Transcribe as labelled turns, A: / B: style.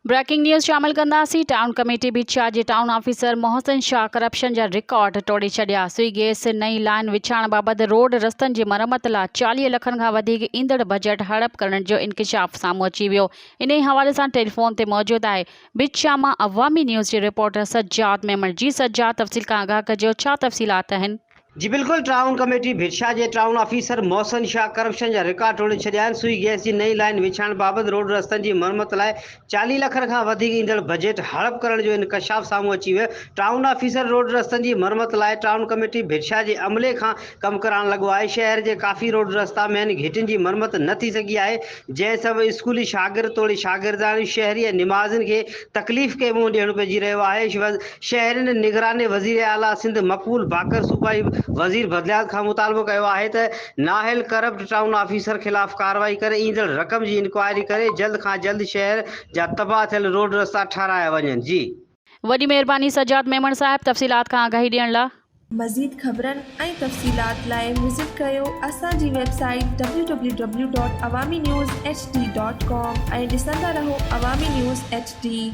A: Breaking news शामिल कंदासीं। Town committee Bhitshah जे town officer Mohsin Shah corruption जा रिकॉर्ड तोड़े छॾिया। सुई गैस नई लाइन विछाइण बाबति रोड रस्तनि जी मरम्मत लाइ 40 लखनि खां वधीक ईंदड़ बजट हड़प करण जो इंकशाफ साम्हूं अची वियो। इन ई हवाले सां टेलीफोन ते मौजूदु आहे भिटशा मां अवामी न्यूज़ जे रिपोर्टर सज्जाद मेमण। जी सज्जाद, तफ़सील खां आगाह कजो, छा तफ़सीलात आहिनि?
B: जी बिल्कुल, टाउन कमेटी भिटशा जे town officer Mohsin Shah corruption जा रिकॉर्ड तोड़े छॾिया आहिनि। सुई गैस जी नई लाइन विछाइण बाबति रोड रस्तनि जी मरम्मत लाइ 40 लख खां वधीक ईंदड़ बजट हड़प करण जो इंकशाफ साम्हूं अची वियो। टाउन ऑफिसर रोड रस्तनि जी मरम्मत लाइ टाउन कमेटी भिटशा जे अमले खां कमु कराइण लॻो आहे। शहर जे काफ़ी रोड रस्ता में घिटियुनि जी मरम्मत न थी सघी आहे, जंहिं सबबि स्कूली शागिर्द तोड़े शागिर्दाणी शहरी ऐं निमाज़िन खे तकलीफ़ खे मुंहुं ॾियणो पइजी रहियो आहे। शहरनि निगरानी वज़ीर आला सिंध मक़बूल बाकर सूबाई वज़ीर बदलियात खां मुतालबो कयो आहे त नाहिल करप्ट टाउन ऑफिसर ख़िलाफ़ कार्रवाई करे ईंदड़ रक़म जी इंक्वायरी करे जल्द खां जल्द शहर जा तबाह थियल रोड रस्ता ठाराया वञनि। जी
A: वॾी महिरबानी सज्जाद मेमण साहिब, तफ़सीलात खां आगाही ॾियण लाइ।
C: मज़ीद ख़बरनि ऐं तफ़सीलात लाइ विज़िट कयो असांजी वेबसाइट www.awamiNewsHD.com ऐं ॾिसंदा रहो अवामी न्यूज़ HD।